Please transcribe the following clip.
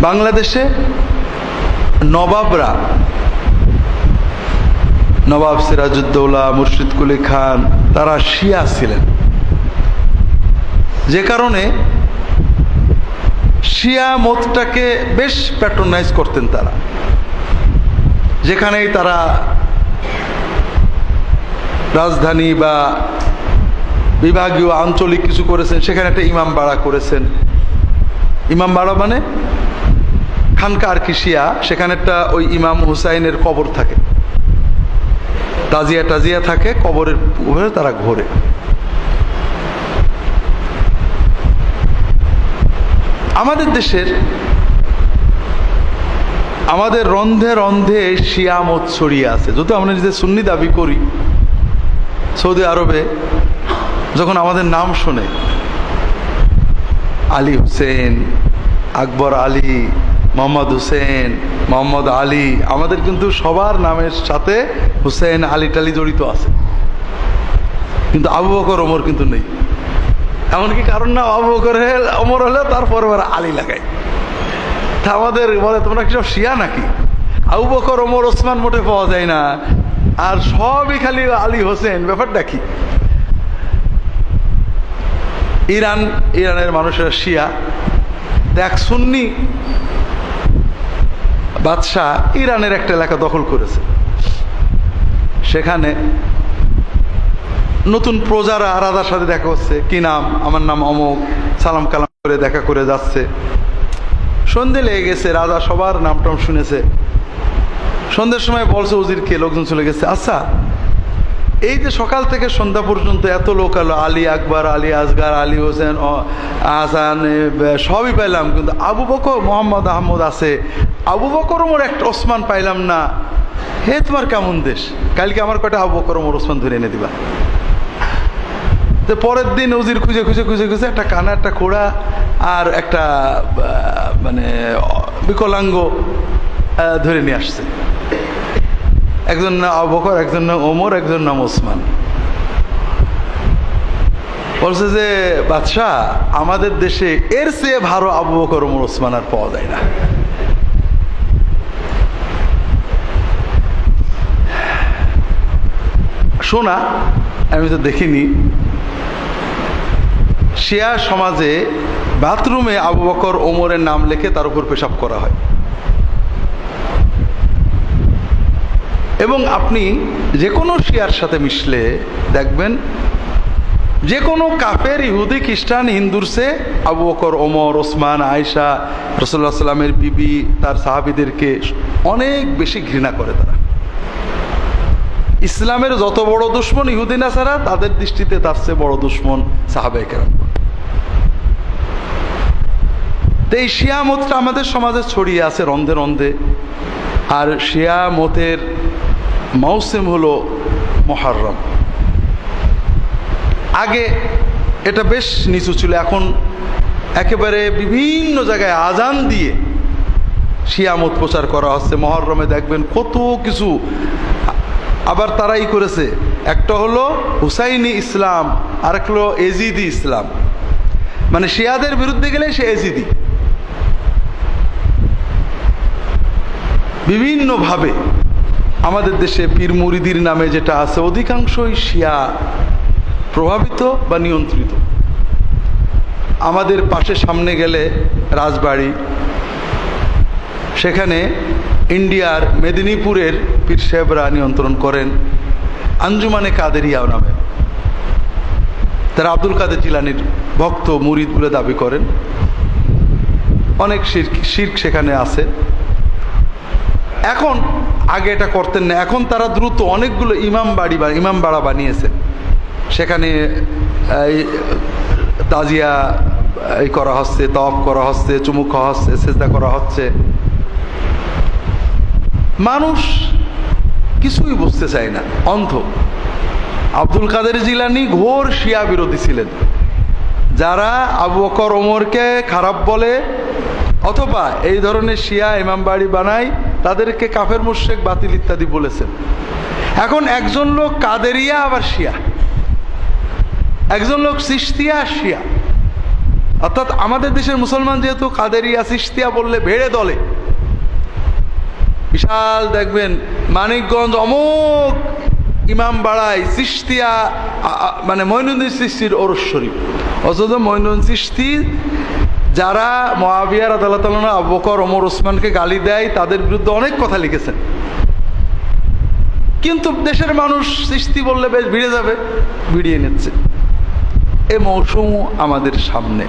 বাংলাদেশে নবাবরা, নবাব সিরাজউদ্দৌলা, মুর্শিদ কুলি খান, তারা শিয়া ছিলেন, যে কারণে শিয়া মতটাকে বেশ প্যাট্রোনাইজ করতেন তারা। যেখানেই তারা রাজধানী বা বিভাগীয় আঞ্চলিক কিছু করেছেন, সেখানে একটা ইমাম বাড়া করেছেন। ইমাম বাড়া মানে খানকা আর কি শিয়া, সেখানে একটা ওই ইমাম হুসাইনের কবর থাকে, তাজিয়া টাজিয়া থাকে, কবরের উপরে তারা ঘোরে। আমাদের দেশের আমাদের রন্ধে রন্ধে শিয়া মত ছড়িয়ে আছে। যদিও আমরা নিজে সুন্নি দাবি করি, সৌদি আরবে যখন আমাদের নাম শোনে, আলী হুসেন, আকবর আলী, মোহাম্মদ হুসেন, মোহাম্মদ আলী, আমাদের কিন্তু সবার নামের সাথে হুসেন আলী টালি জড়িত আছে, কিন্তু আবু বকর ওমর কিন্তু নেই। এমনকি কারণ না আবু বকর ওমর হলে তারপর আলী লাগাই। তা আমাদের বলে তোমরা কি সব শিয়া নাকি? আবু বকর ওমর ওসমান মোটে পাওয়া যায় না, আর সবই খালি আলী হোসেন। ব্যাপারটা কি? ইরানের মানুষেরা শিয়া, দেখ সুন্নি বাদশাহ ইরানের একটা এলাকা দখল করেছে, সেখানে নতুন প্রজারা রাজার সাথে দেখা হচ্ছে, কি নাম? আমার নাম অমুক, সালাম কালাম করে দেখা করে যাচ্ছে। সন্ধে লেগে গেছে, রাজা সবার নাম টাম শুনেছে। সন্ধ্যের সময় বলছে উজিরকে, লোকজন চলে গেছে। আচ্ছা, এই যে সকাল থেকে সন্ধ্যা পর্যন্ত এত লোক এলো, আলী আকবর, আলী আসগার, আলী হোসেন, আহসান, সবই পাইলাম, কিন্তু আবু বকর, মোহাম্মদ আহমদ আছে, আবু বকর ওমর একটা ওসমান পাইলাম না। হে তোমার কেমন দেশ? কালকে আমার কয়টা আবু বকর ওমর ওসমান ধরে এনে দিবা। তো পরের দিন উজির খুঁজে খুঁজে খুঁজে খুঁজে একটা কানা, একটা খোড়া আর একটা মানে বিকলাঙ্গ ধরে নিয়ে আসছে। একজন নাম আবু বকর, একজন নাম ওমর, একজন নাম ওসমান। বলছে যে বাদশাহ, আমাদের দেশে এর চেয়ে ভালো আবু বকর ওমর ওসমান আর পাওয়া যায় না। শোনা, আমি তো দেখিনি, শিয়া সমাজে বাথরুমে আবু বকর ওমরের নাম লিখে তার উপর পেশাব করা হয়। এবং আপনি যে কোনো শিয়ার সাথে মিশলে দেখবেন, যে কোনো কাফের, ইহুদি, খ্রিস্টান, হিন্দুর চেয়ে আবু বকর, ওমর, ওসমান, আয়েশা, রাসূলুল্লাহ সাল্লামের বিবি, তার সাহাবীদেরকে অনেক বেশি ঘৃণা করে তারা। ইসলামের যত বড় দুশ্মন ইহুদি নাসারা, তাদের দৃষ্টিতে তার চেয়ে বড় দুশ্মন সাহাবায়ে কেরাম। তো এই শিয়া মতটা আমাদের সমাজে ছড়িয়ে আছে রন্ধে রন্ধে। আর শিয়া মতের মৌসুম হলো মুহররম। আগে এটা বেশ নিচু ছিল, এখন একেবারে বিভিন্ন জায়গায় আজান দিয়ে শিয়া মত প্রচার করা হচ্ছে। মুহররমে দেখবেন কত কিছু। আবার তারাই করেছে, একটা হলো হুসাইনি ইসলাম, আর একটা হলো এজিদি ইসলাম। মানে শিয়াদের বিরুদ্ধে গেলে সে এজিদি। বিভিন্নভাবে আমাদের দেশে পীর মুরিদির নামে যেটা আছে, অধিকাংশই শিয়া প্রভাবিত বা নিয়ন্ত্রিত। আমাদের পাশে সামনে গেলে রাজবাড়ি, সেখানে ইন্ডিয়ার মেদিনীপুরের পীর সাহেবরা নিয়ন্ত্রণ করেন আঞ্জুমানে কাদেরিয়া নামে। তারা আব্দুল কাদের জিলানির ভক্ত, মুরিদ বলে দাবি করেন। অনেক শিরক সেখানে আছে। এখন আগে এটা করতেন না, এখন তারা দ্রুত অনেকগুলো ইমাম বাড়া বানিয়েছে। সেখানে তাজিয়া করা হচ্ছে, তওয়াফ করা হচ্ছে, চুমুক খাওয়া হচ্ছে, সেজদা করা হচ্ছে। মানুষ কিছুই বুঝতে চায় না, অন্ধ। আব্দুল কাদের জিলানী ঘোর শিয়া বিরোধী ছিলেন। যারা আবু বকর ওমরকে খারাপ বলে অথবা এই ধরনের শিয়া ইমাম বাড়ি বানায়, তাদেরকে কাফের মুশরিক, বাতিল ইত্যাদি বলেছেন। এখন একজন লোক কাদেরিয়া আবার শিয়া, একজন লোক চিশতিয়া শিয়া, অর্থাৎ আমাদের দেশের মুসলমান যেহেতু কাদেরিয়া চিশতিয়া বললে ভেড়ে দলে, বিশাল দেখবেন মানিকগঞ্জ অমুক ইমাম বাড়ায় চিশতিয়া, মানে মঈনুদ্দিন চিশতির ওরস শরীফ। অথচ মঈনুদ্দিন চিশতি যারা মুআবিয়া রাদিয়াল্লাহু তাআলা আনহু, আবু বকর, ওমর, ওসমানকে গালি দেয় তাদের বিরুদ্ধে অনেক কথা লিখেছেন, কিন্তু দেশের মানুষ চিশতি বললে বেশ ভিড়ে যাবে, ভিড়িয়ে নিচ্ছে। এ মৌসুম আমাদের সামনে।